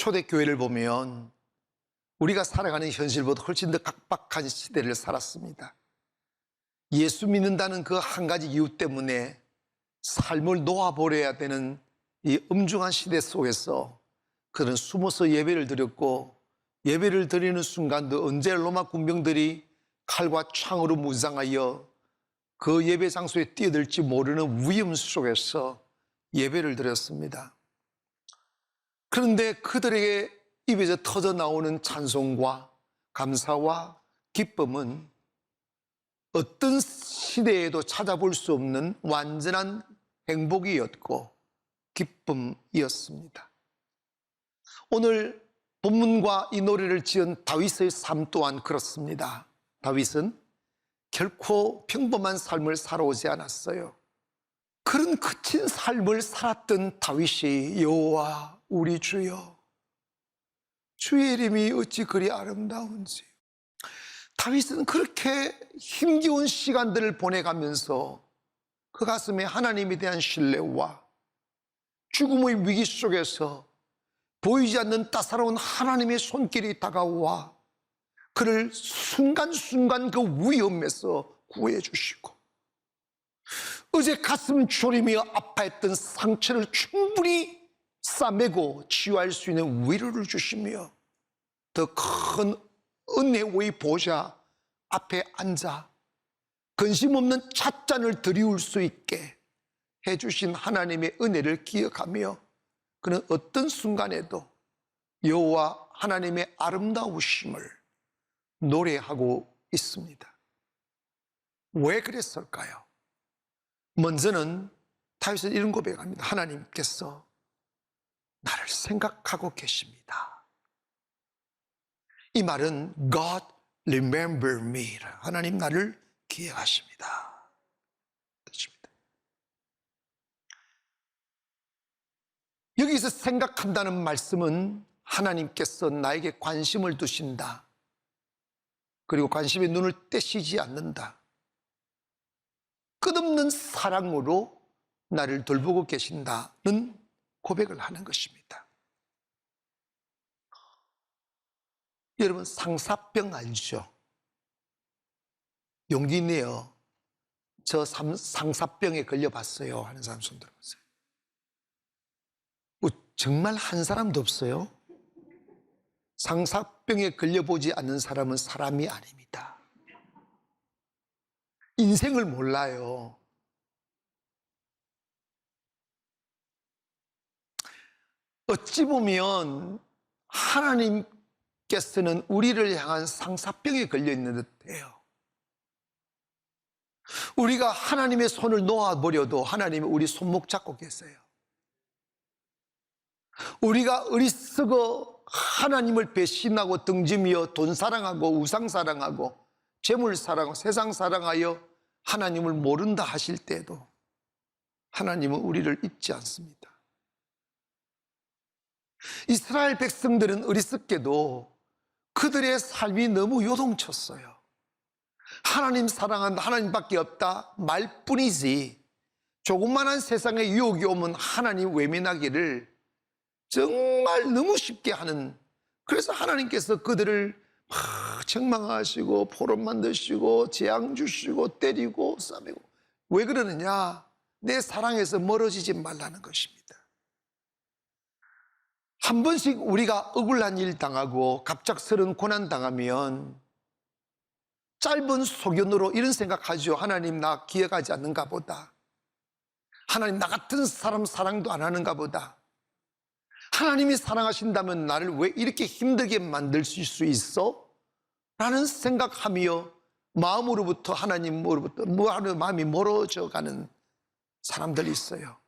초대교회를 보면 우리가 살아가는 현실보다 훨씬 더 각박한 시대를 살았습니다. 예수 믿는다는 그 한 가지 이유 때문에 삶을 놓아버려야 되는 이 엄중한 시대 속에서 그들은 숨어서 예배를 드렸고, 예배를 드리는 순간도 언제 로마 군병들이 칼과 창으로 무장하여 그 예배 장소에 뛰어들지 모르는 위험 속에서 예배를 드렸습니다. 그런데 그들에게 입에서 터져 나오는 찬송과 감사와 기쁨은 어떤 시대에도 찾아볼 수 없는 완전한 행복이었고 기쁨이었습니다. 오늘 본문과 이 노래를 지은 다윗의 삶 또한 그렇습니다. 다윗은 결코 평범한 삶을 살아오지 않았어요. 그런 거친 삶을 살았던 다윗이 여호와 우리 주여, 주의 이름이 어찌 그리 아름다운지. 다윗은 그렇게 힘겨운 시간들을 보내가면서 그 가슴에 하나님에 대한 신뢰와 죽음의 위기 속에서 보이지 않는 따사로운 하나님의 손길이 다가와 그를 순간순간 그 위험에서 구해 주시고, 어제 가슴 졸이며 아파했던 상처를 충분히 싸매고 치유할 수 있는 위로를 주시며 더 큰 은혜의 보좌 앞에 앉아 근심 없는 찻잔을 들이울 수 있게 해주신 하나님의 은혜를 기억하며 그는 어떤 순간에도 여호와 하나님의 아름다우심을 노래하고 있습니다. 왜 그랬을까요? 먼저는 다윗은 이런 고백합니다. 하나님께서 나를 생각하고 계십니다. 이 말은 God remember me, 하나님 나를 기억하십니다. 여기서 생각한다는 말씀은 하나님께서 나에게 관심을 두신다, 그리고 관심의 눈을 떼시지 않는다, 끝없는 사랑으로 나를 돌보고 계신다는 고백을 하는 것입니다. 여러분, 상사병 알죠? 용기 내요. 저 상사병에 걸려봤어요 하는 사람 손 들어보세요. 정말 한 사람도 없어요? 상사병에 걸려보지 않는 사람은 사람이 아닙니다. 인생을 몰라요. 어찌 보면 하나님께서는 우리를 향한 상사병에 걸려 있는 듯해요. 우리가 하나님의 손을 놓아버려도 하나님은 우리 손목 잡고 계세요. 우리가 어리석어 하나님을 배신하고 등지며 돈 사랑하고 우상 사랑하고 재물 사랑하고 세상 사랑하여 하나님을 모른다 하실 때도 하나님은 우리를 잊지 않습니다. 이스라엘 백성들은 어리석게도 그들의 삶이 너무 요동쳤어요. 하나님 사랑한다, 하나님밖에 없다 말뿐이지 조그만한 세상에 유혹이 오면 하나님 외면하기를 정말 너무 쉽게 하는, 그래서 하나님께서 그들을 막 책망하시고 포로 만드시고 재앙 주시고 때리고 싸매고. 왜 그러느냐? 내 사랑에서 멀어지지 말라는 것입니다. 한 번씩 우리가 억울한 일 당하고 갑작스러운 고난 당하면 짧은 소견으로 이런 생각하죠. 하나님 나 기억하지 않는가 보다. 하나님 나 같은 사람 사랑도 안 하는가 보다. 하나님이 사랑하신다면 나를 왜 이렇게 힘들게 만드실 수 있어? 라는 생각하며 마음으로부터 하나님으로부터 마음이 멀어져 가는 사람들이 있어요.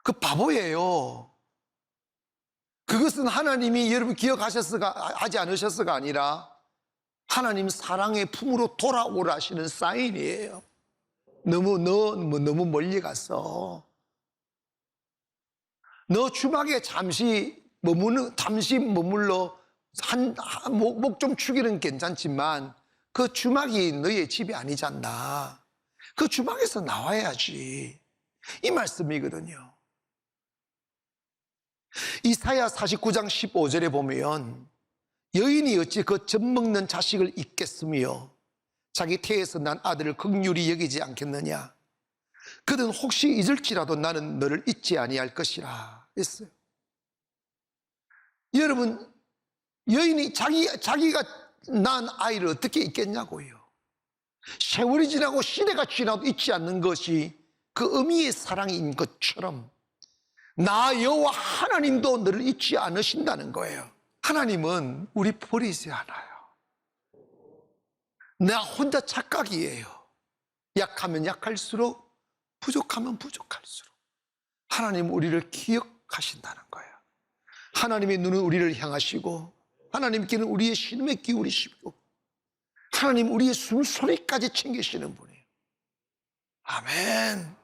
그 바보예요. 그것은 하나님이 여러분 하지 않으셨어가 아니라 하나님 사랑의 품으로 돌아오라 하시는 사인이에요. 너무 멀리 갔어. 너 주막에 잠시 머물러 목 좀 축이는 괜찮지만 그 주막이 너의 집이 아니잖아. 그 주막에서 나와야지. 이 말씀이거든요. 이사야 49장 15절에 보면 여인이 어찌 그 젖먹는 자식을 잊겠으며 자기 태에서 난 아들을 긍휼히 여기지 않겠느냐. 그는 혹시 잊을지라도 나는 너를 잊지 아니할 것이라 했어요. 여러분, 여인이 자기가 낳은 아이를 어떻게 잊겠냐고요. 세월이 지나고 시대가 지나도 잊지 않는 것이 그 어미의 사랑인 것처럼 나 여호와 하나님도 너를 잊지 않으신다는 거예요. 하나님은 우리 버리지 않아요. 나 혼자 착각이에요. 약하면 약할수록, 부족하면 부족할수록 하나님 우리를 기억하신다는 거예요. 하나님의 눈은 우리를 향하시고 하나님께는 우리의 신음에 기울이시고 하나님 우리의 숨소리까지 챙기시는 분이에요. 아멘.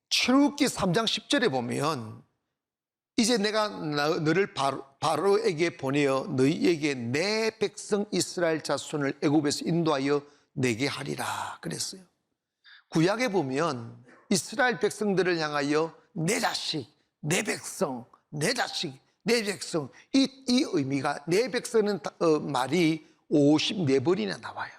출애굽기 3장 10절에 보면 이제 내가 너를 바로에게 보내어 너희에게 내 백성 이스라엘 자손을 애굽에서 인도하여 내게 하리라 그랬어요. 구약에 보면 이스라엘 백성들을 향하여 내 자식, 내 백성, 내 자식, 내 백성, 이 의미가 내 백성은 말이 54번이나 나와요.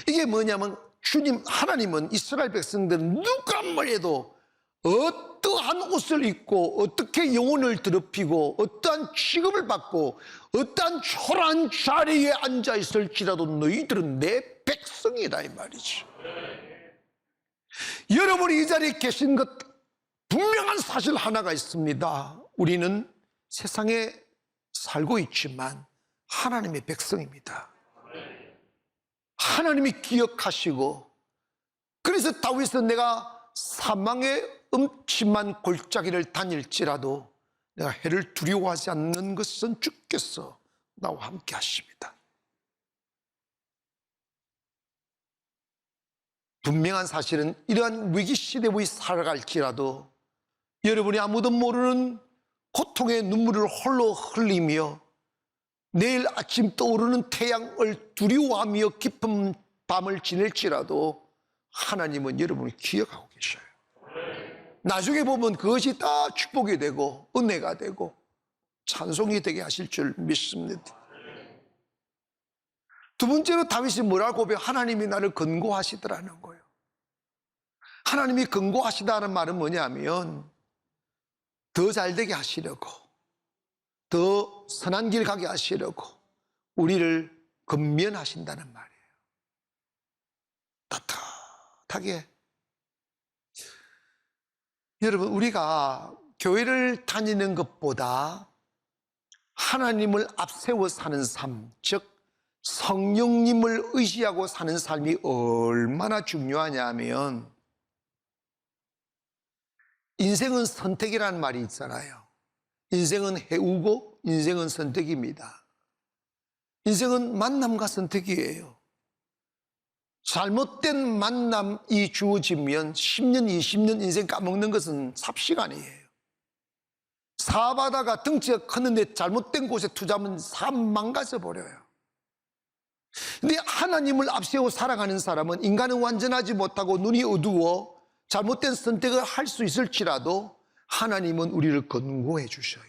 이게 뭐냐면 주님 하나님은 이스라엘 백성들은 누가 뭐래도 어떠한 옷을 입고 어떻게 영혼을 더럽히고 어떠한 취급을 받고 어떠한 초라한 자리에 앉아 있을지라도 너희들은 내 백성이다 이 말이죠. 여러분이 이 자리에 계신 것 분명한 사실 하나가 있습니다. 우리는 세상에 살고 있지만 하나님의 백성입니다. 하나님이 기억하시고, 그래서 다윗은 내가 사망의 음침한 골짜기를 다닐지라도 내가 해를 두려워하지 않는 것은 주께서 나와 함께 하십니다. 분명한 사실은 이러한 위기 시대에 살아갈지라도 여러분이 아무도 모르는 고통의 눈물을 홀로 흘리며 내일 아침 떠오르는 태양을 두려워하며 깊은 밤을 지낼지라도 하나님은 여러분을 기억하고 계셔요. 나중에 보면 그것이 다 축복이 되고 은혜가 되고 찬송이 되게 하실 줄 믿습니다. 두 번째로 다윗이 뭐라고 고백? 하나님이 나를 근고하시더라는 거예요. 하나님이 근고하시다는 말은 뭐냐면 더 잘되게 하시려고, 더 선한 길 가게 하시려고 우리를 근면하신다는 말이에요. 따뜻하게. 여러분, 우리가 교회를 다니는 것보다 하나님을 앞세워 사는 삶, 즉 성령님을 의지하고 사는 삶이 얼마나 중요하냐 하면, 인생은 선택이라는 말이 있잖아요. 인생은 해우고 인생은 선택입니다. 인생은 만남과 선택이에요. 잘못된 만남이 주어지면 10년, 20년 인생 까먹는 것은 삽시간이에요. 사업하다가 덩치가 컸는데 잘못된 곳에 투자하면 사업 망가져 버려요. 근데 하나님을 앞세워 살아가는 사람은 인간은 완전하지 못하고 눈이 어두워 잘못된 선택을 할 수 있을지라도 하나님은 우리를 권고해 주셔요.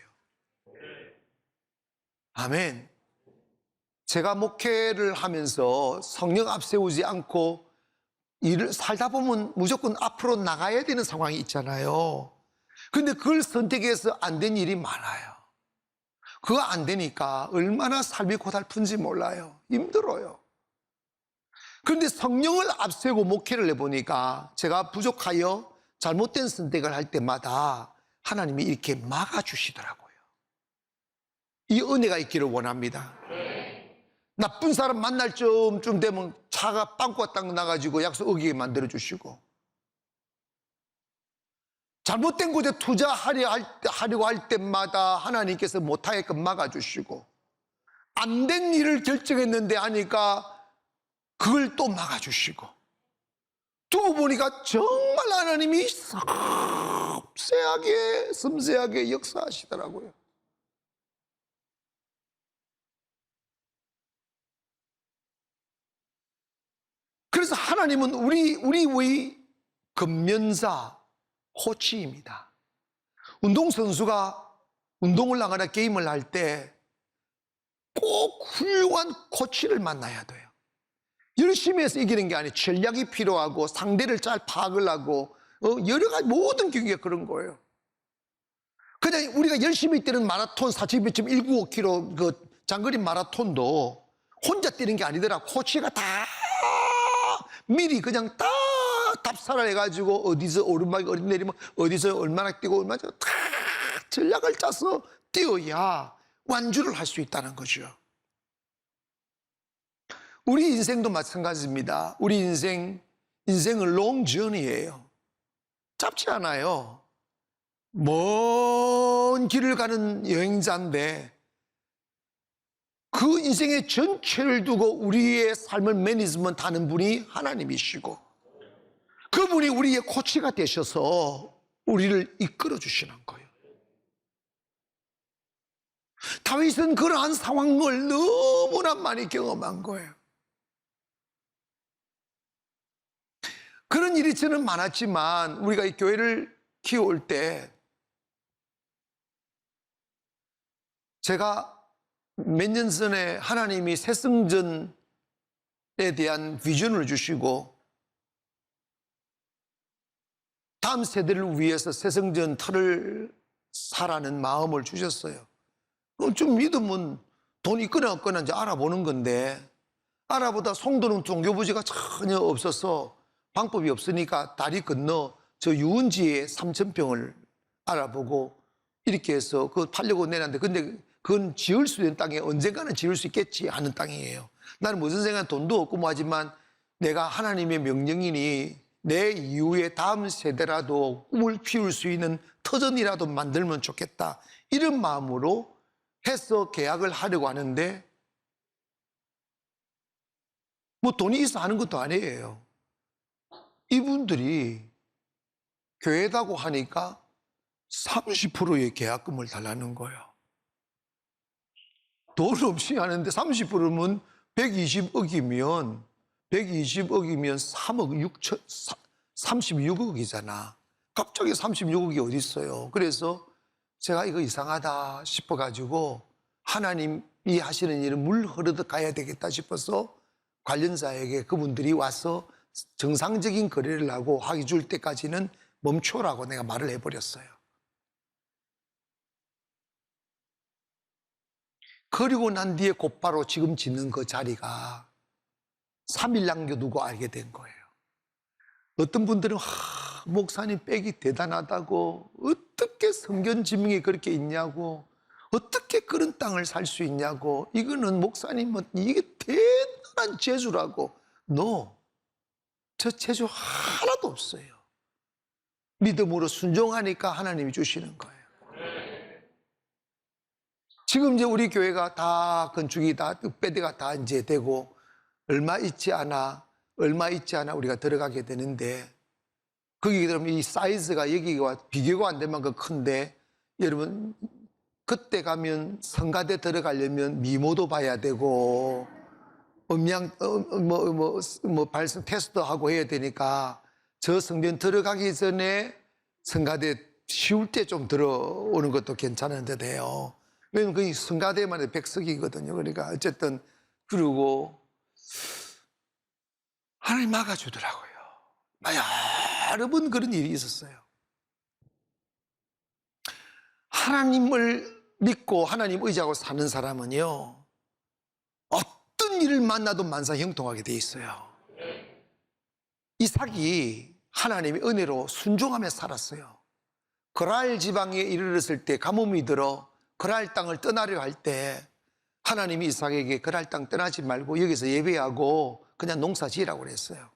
아멘. 제가 목회를 하면서 성령 앞세우지 않고 일을 살다 보면 무조건 앞으로 나가야 되는 상황이 있잖아요. 근데 그걸 선택해서 안 된 일이 많아요. 그거 안 되니까 얼마나 삶이 고달픈지 몰라요. 힘들어요. 그런데 성령을 앞세우고 목회를 해보니까 제가 부족하여 잘못된 선택을 할 때마다 하나님이 이렇게 막아주시더라고요. 이 은혜가 있기를 원합니다. 나쁜 사람 만날 쯤 되면 차가 빵꾸가 딱 나가지고 약속 어기게 만들어주시고, 잘못된 곳에 투자하려고 할 때마다 하나님께서 못하게끔 막아주시고, 안 된 일을 결정했는데 하니까 그걸 또 막아주시고, 두고 보니까 정말 하나님이 섬세하게 역사하시더라고요. 그래서 하나님은 우리의 근면자, 코치입니다. 운동선수가 운동을 하거나 게임을 할 때 꼭 훌륭한 코치를 만나야 돼요. 열심히 해서 이기는 게 아니에요. 전략이 필요하고 상대를 잘 파악을 하고 여러 가지 모든 경기가 그런 거예요. 그냥 우리가 열심히 뛰는 마라톤 42.195km 그 장거리 마라톤도 혼자 뛰는 게 아니더라. 코치가 다 미리 그냥 다 답사를 해가지고 어디서 오르막이 어디 내리면 어디서 얼마나 뛰고 얼마나 다 전략을 짜서 뛰어야 완주를 할 수 있다는 거죠. 우리 인생도 마찬가지입니다. 우리 인생은 롱저니예요. 짧지 않아요. 먼 길을 가는 여행자인데 그 인생의 전체를 두고 우리의 삶을 매니지먼트 하는 분이 하나님이시고 그분이 우리의 코치가 되셔서 우리를 이끌어 주시는 거예요. 다윗은 그러한 상황을 너무나 많이 경험한 거예요. 그런 일이 저는 많았지만 우리가 이 교회를 키워올 때 제가 몇 년 전에 하나님이 새성전에 대한 비전을 주시고 다음 세대를 위해서 새성전 터를 사라는 마음을 주셨어요. 좀 믿으면 돈이 있거나 없거나 이제 알아보는 건데 알아보다 송도는 종교부지가 전혀 없어서 방법이 없으니까 다리 건너 저 유은지의 3,000평을 알아보고 이렇게 해서 그거 팔려고 내놨는데 근데 그건 지을 수 있는 땅에 언젠가는 지을 수 있겠지 하는 땅이에요. 나는 무슨 생각 돈도 없고 뭐 하지만 내가 하나님의 명령이니 내 이후에 다음 세대라도 꿈을 피울 수 있는 터전이라도 만들면 좋겠다. 이런 마음으로 해서 계약을 하려고 하는데 뭐 돈이 있어 하는 것도 아니에요. 이분들이 교회다고 하니까 30%의 계약금을 달라는 거예요. 돈 없이 하는데 30%면 120억이면 3억 6천 36억이잖아. 갑자기 36억이 어디 있어요. 그래서 제가 이거 이상하다 싶어가지고 하나님이 하시는 일은 물 흐르듯 가야 되겠다 싶어서 관련자에게 그분들이 와서 정상적인 거래를 하고 하기 줄 때까지는 멈춰라고 내가 말을 해버렸어요. 그리고 난 뒤에 곧바로 지금 짓는 그 자리가 3일 남겨두고 알게 된 거예요. 어떤 분들은 목사님 빽이 대단하다고 어떻게 성견 지명이 그렇게 있냐고 어떻게 그런 땅을 살 수 있냐고 이거는 목사님은 이게 대단한 재주라고 저 재주 하나도 없어요. 믿음으로 순종하니까 하나님이 주시는 거예요. 지금 이제 우리 교회가 다 건축이 다 빼대가 다 이제 되고 얼마 있지 않아 우리가 들어가게 되는데 거기 그러면 이 사이즈가 여기가 비교가 안 될 만큼 큰데 여러분 그때 가면 성가대 들어가려면 미모도 봐야 되고 음량 발성 테스트도 하고 해야 되니까 저 성전 들어가기 전에 성가대 쉬울 때 좀 들어오는 것도 괜찮은데 돼요. 왜냐면 그 성가대만의 백석이거든요. 그러니까 어쨌든 그러고 하나님 막아주더라고요. 여러 번 그런 일이 있었어요. 하나님을 믿고 하나님 의지하고 사는 사람은요 어떤 일을 만나도 만사형통하게 돼 있어요. 이삭이 하나님의 은혜로 순종하며 살았어요. 그랄 지방에 이르렀을 때 가뭄이 들어 그랄 땅을 떠나려 할 때 하나님이 이삭에게 그랄 땅 떠나지 말고 여기서 예배하고 그냥 농사 지으라고 그랬어요.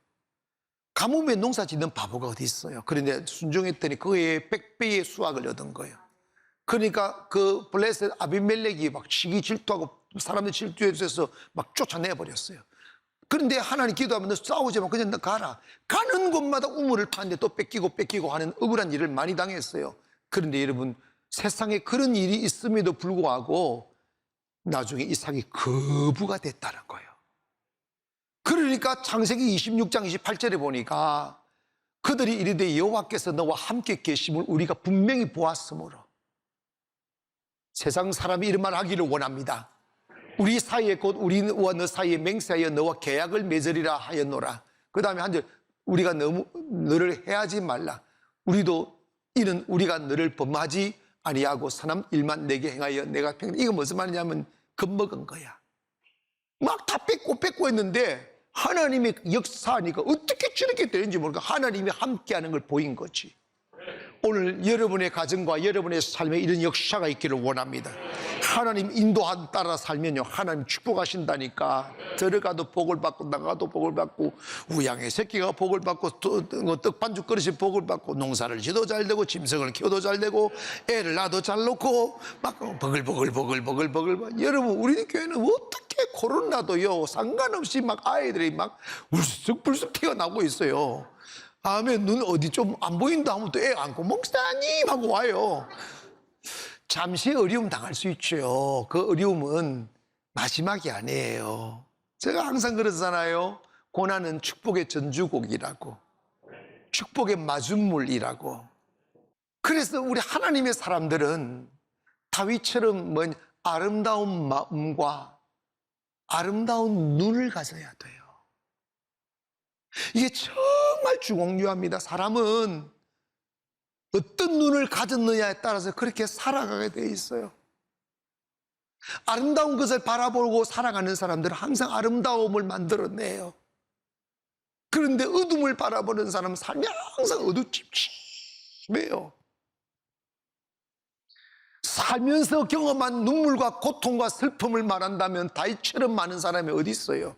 가뭄에 농사 짓는 바보가 어디 있어요. 그런데 순종했더니 그의 100배의 수확을 얻은 거예요. 그러니까 그 블레셋 아비멜렉이 막 시기 질투하고 사람들 질투해서 막 쫓아내버렸어요. 그런데 하나님 기도하면 너 싸우지 마. 그냥 너 가라. 가는 곳마다 우물을 파는데 또 뺏기고 하는 억울한 일을 많이 당했어요. 그런데 여러분 세상에 그런 일이 있음에도 불구하고 나중에 이삭이 거부가 됐다는 거예요. 그러니까 창세기 26장 28절에 보니까 그들이 이르되 여호와께서 너와 함께 계심을 우리가 분명히 보았으므로 세상 사람이 이런 말 하기를 원합니다. 우리 사이에 곧 우리와 너 사이에 맹세하여 너와 계약을 맺으리라 하였노라. 그 다음에 한 절, 우리가 너를 해하지 말라. 우리도 이는 우리가 너를 범하지 아니하고 선한 일만 내게 행하여 내가 평생. 이거 무슨 말이냐면 겁먹은 거야. 막 다 뺏고 했는데 하나님의 역사하니까 어떻게 저렇게 되는지 모르니까 하나님이 함께하는 걸 보인 거지. 오늘 여러분의 가정과 여러분의 삶에 이런 역사가 있기를 원합니다. 하나님 인도한 따라 살면요, 하나님 축복하신다니까. 들어가도 복을 받고 나가도 복을 받고, 우양의 새끼가 복을 받고, 떡반죽 그릇이 복을 받고, 농사를 지도 잘 되고, 짐승을 키워도 잘 되고, 애를 낳아도 잘 놓고 막 버글버글. 여러분, 우리 교회는 어떻게 코로나도요 상관없이 막 아이들이 막 울쑥불쑥 튀어나오고 있어요. 다음에 눈 어디 좀 안 보인다 하면 또 애 안고 목사님 하고 와요. 잠시 어려움 당할 수 있죠. 그 어려움은 마지막이 아니에요. 제가 항상 그러잖아요. 고난은 축복의 전주곡이라고, 축복의 마중물이라고. 그래서 우리 하나님의 사람들은 다윗처럼 아름다운 마음과 아름다운 눈을 가져야 돼요. 이게 정말 중요합니다. 사람은 어떤 눈을 가졌느냐에 따라서 그렇게 살아가게 돼 있어요. 아름다운 것을 바라보고 살아가는 사람들은 항상 아름다움을 만들어내요. 그런데 어둠을 바라보는 사람은 삶이 항상 어두침침해요. 살면서 경험한 눈물과 고통과 슬픔을 말한다면 다윗처럼 많은 사람이 어디 있어요?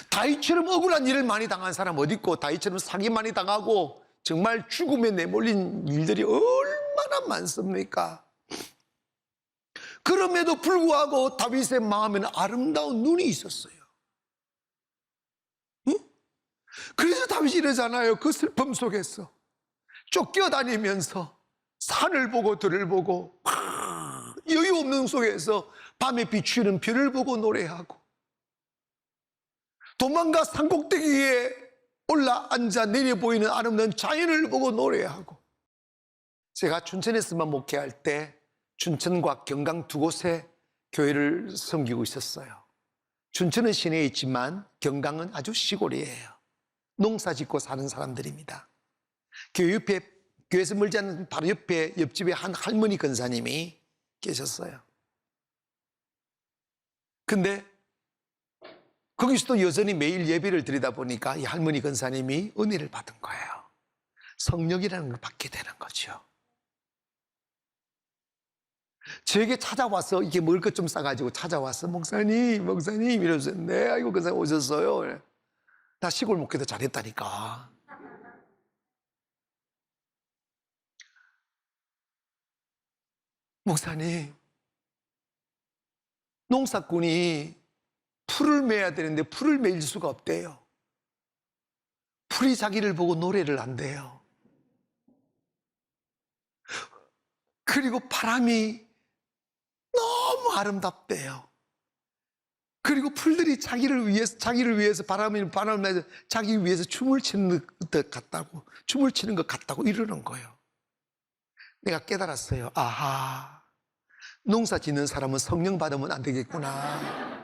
다윗처럼 억울한 일을 많이 당한 사람 어디 있고, 다윗처럼 사기 많이 당하고 정말 죽음에 내몰린 일들이 얼마나 많습니까? 그럼에도 불구하고 다윗의 마음에는 아름다운 눈이 있었어요. 응? 그래서 다윗이 이러잖아요. 그 슬픔 속에서 쫓겨다니면서 산을 보고 들을 보고 여유 없는 속에서 밤에 비추는 별을 보고 노래하고, 도망가 산꼭대기에 올라앉아 내려 보이는 아름다운 자연을 보고 노래하고. 제가 춘천에서만 목회할 때 춘천과 경강 두 곳에 교회를 섬기고 있었어요. 춘천은 시내에 있지만 경강은 아주 시골이에요. 농사 짓고 사는 사람들입니다. 교회 옆에, 교회에서 멀지 않은 바로 옆에 옆집에 한 할머니 권사님이 계셨어요. 근데 거기서도 여전히 매일 예배를 드리다 보니까 이 할머니 권사님이 은혜를 받은 거예요. 성령이라는 걸 받게 되는 거죠. 저에게 찾아와서 이게 먹을 것 좀 싸가지고 찾아와서 목사님 이러면서, 네, 아이고 권사님 오셨어요. 나 시골 목회도 잘했다니까. 목사님, 농사꾼이 풀을 매야 되는데 풀을 매일 수가 없대요. 풀이 자기를 보고 노래를 한대요. 그리고 바람이 너무 아름답대요. 그리고 풀들이 자기를 위해서 바람을 내서 자기 위해서 춤을 추는 것 같다고 이러는 거예요. 내가 깨달았어요. 아하, 농사 짓는 사람은 성령 받으면 안 되겠구나.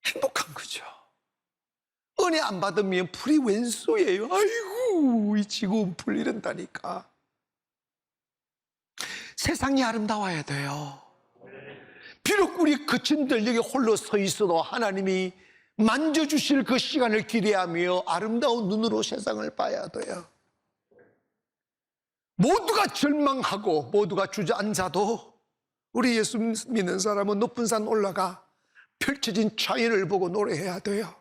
행복한 거죠. 은혜 안 받으면 풀이 웬수예요. 아이고, 이 지구온 풀 이런다니까. 세상이 아름다워야 돼요. 비록 우리 거친 들녘에 홀로 서 있어도 하나님이 만져주실 그 시간을 기대하며 아름다운 눈으로 세상을 봐야 돼요. 모두가 절망하고 모두가 주저앉아도 우리 예수 믿는 사람은 높은 산 올라가 펼쳐진 자연을 보고 노래해야 돼요.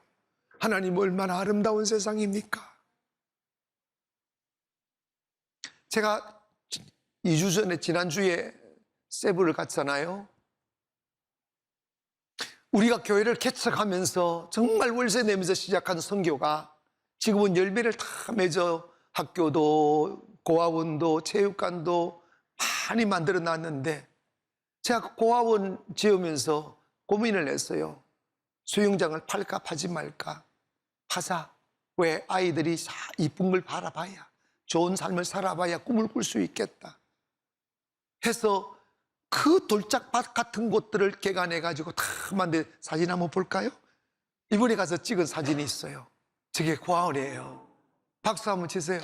하나님 얼마나 아름다운 세상입니까? 제가 2주 전에, 지난주에 세부를 갔잖아요. 우리가 교회를 개척하면서 정말 월세 내면서 시작한 선교가 지금은 열매를 다 맺어 학교도 고아원도 체육관도 많이 만들어 놨는데, 제가 고아원 지으면서 고민을 했어요. 수영장을 팔까 파지 말까 하자. 왜? 아이들이 이쁜 걸 바라봐야, 좋은 삶을 살아봐야 꿈을 꿀 수 있겠다 해서 그 돌짝밭 같은 곳들을 개간해가지고 다 만든 사진 한번 볼까요? 이번에 가서 찍은 사진이 있어요. 저게 고아원이에요. 박수 한번 치세요.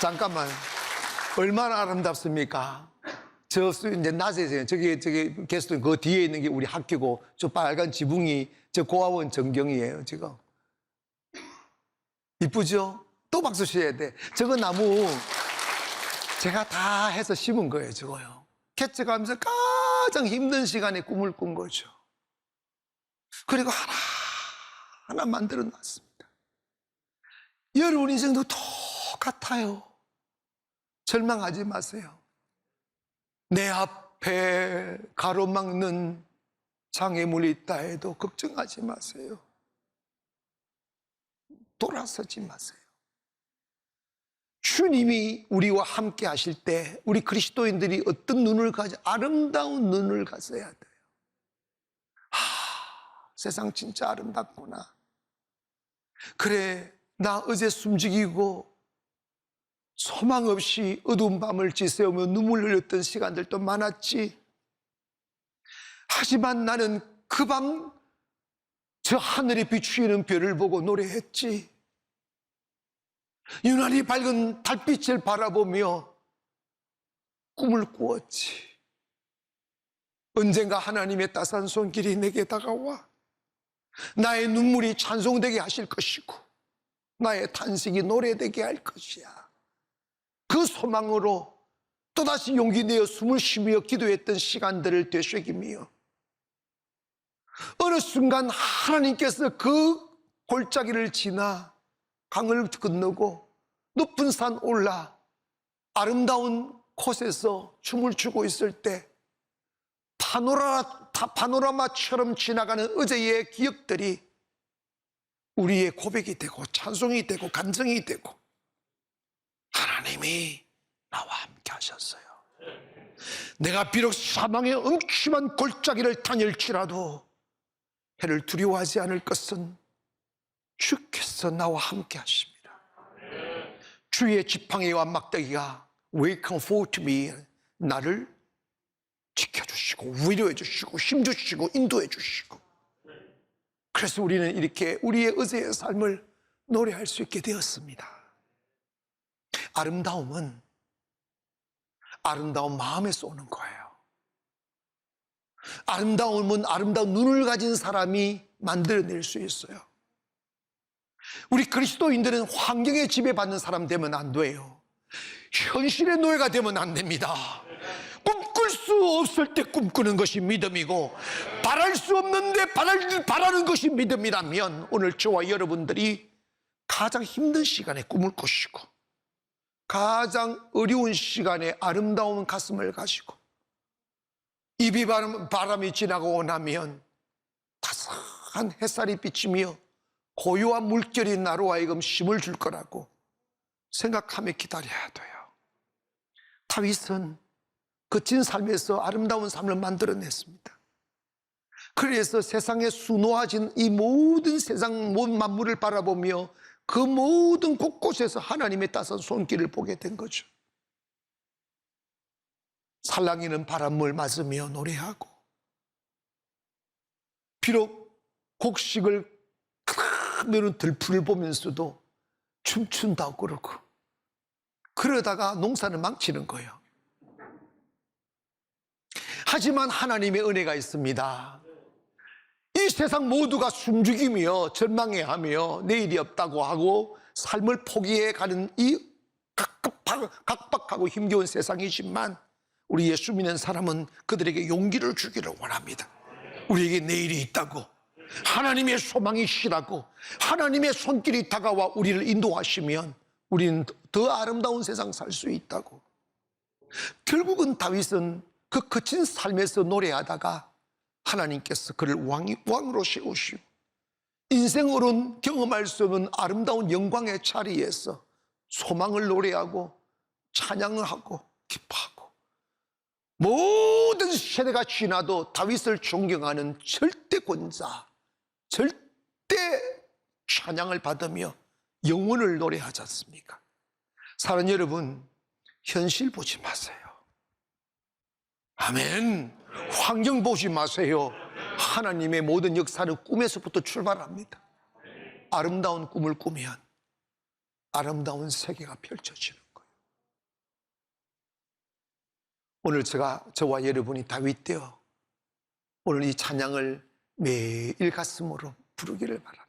잠깐만, 얼마나 아름답습니까? 저 이제 낮에 저기 게스트 그 뒤에 있는 게 우리 학교고, 저 빨간 지붕이 저 고아원 전경이에요. 지금 이쁘죠? 또 박수 쳐야 돼. 저거 나무 제가 다 해서 심은 거예요. 저거요. 개척하면서 가장 힘든 시간에 꿈을 꾼 거죠. 그리고 하나 만들어 놨습니다. 여러분 인생도 똑같아요. 절망하지 마세요. 내 앞에 가로막는 장애물이 있다 해도 걱정하지 마세요. 돌아서지 마세요. 주님이 우리와 함께 하실 때 우리 그리스도인들이 어떤 눈을 가져, 아름다운 눈을 가져야 돼요. 세상 진짜 아름답구나. 그래, 나 어제 숨죽이고 소망 없이 어두운 밤을 지새우며 눈물 흘렸던 시간들도 많았지. 하지만 나는 그 밤 저 하늘에 비추이는 별을 보고 노래했지. 유난히 밝은 달빛을 바라보며 꿈을 꾸었지. 언젠가 하나님의 따스한 손길이 내게 다가와 나의 눈물이 찬송되게 하실 것이고 나의 탄식이 노래되게 할 것이야. 그 소망으로 또다시 용기 내어 숨을 쉬며 기도했던 시간들을 되새기며 어느 순간 하나님께서 그 골짜기를 지나 강을 건너고 높은 산 올라 아름다운 곳에서 춤을 추고 있을 때 파노라마처럼 지나가는 어제의 기억들이 우리의 고백이 되고 찬송이 되고 감정이 되고 하나님이 나와 함께 하셨어요. 내가 비록 사망의 음침한 골짜기를 다닐지라도 해를 두려워하지 않을 것은 주께서 나와 함께 하십니다. 주의 지팡이와 막대기가 We comfort me, 나를 지켜주시고 위로해 주시고 힘 주시고 인도해 주시고, 그래서 우리는 이렇게 우리의 어제의 삶을 노래할 수 있게 되었습니다. 아름다움은 아름다운 마음에서 오는 거예요. 아름다움은 아름다운 눈을 가진 사람이 만들어낼 수 있어요. 우리 그리스도인들은 환경에 지배받는 사람 되면 안 돼요. 현실의 노예가 되면 안 됩니다. 꿈꿀 수 없을 때 꿈꾸는 것이 믿음이고 바랄 수 없는데 바라는 것이 믿음이라면 오늘 저와 여러분들이 가장 힘든 시간에 꿈을 꾸시고 가장 어려운 시간에 아름다운 가슴을 가지고 바람이 지나고 나면 따스한 햇살이 비치며 고요한 물결이 나로 하여금 힘을 줄 거라고 생각하며 기다려야 돼요. 다윗은 거친 삶에서 아름다운 삶을 만들어냈습니다. 그래서 세상에 수놓아진 이 모든 세상 모든 만물을 바라보며 그 모든 곳곳에서 하나님의 따스한 손길을 보게 된 거죠. 살랑이는 바람을 맞으며 노래하고 비록 곡식을 크면은 들풀을 보면서도 춤춘다고 그러고 그러다가 농사는 망치는 거예요. 하지만 하나님의 은혜가 있습니다. 이 세상 모두가 숨죽이며 절망해하며 내일이 없다고 하고 삶을 포기해 가는 이 각박하고 힘겨운 세상이지만 우리 예수 믿는 사람은 그들에게 용기를 주기를 원합니다. 우리에게 내일이 있다고, 하나님의 소망이시라고, 하나님의 손길이 다가와 우리를 인도하시면 우리는 더 아름다운 세상 살 수 있다고. 결국은 다윗은 그 거친 삶에서 노래하다가 하나님께서 그를 왕으로 세우시고 인생으로는 경험할 수 없는 아름다운 영광의 자리에서 소망을 노래하고 찬양을 하고 기뻐하고 모든 세대가 지나도 다윗을 존경하는 절대 권사, 절대 찬양을 받으며 영원을 노래하지 않습니까? 사랑하는 여러분, 현실 보지 마세요. 아멘. 환경 보지 마세요. 하나님의 모든 역사는 꿈에서부터 출발합니다. 아름다운 꿈을 꾸면 아름다운 세계가 펼쳐지는 거예요. 오늘 저와 여러분이 다윗 되어 오늘 이 찬양을 매일 가슴으로 부르기를 바랍니다.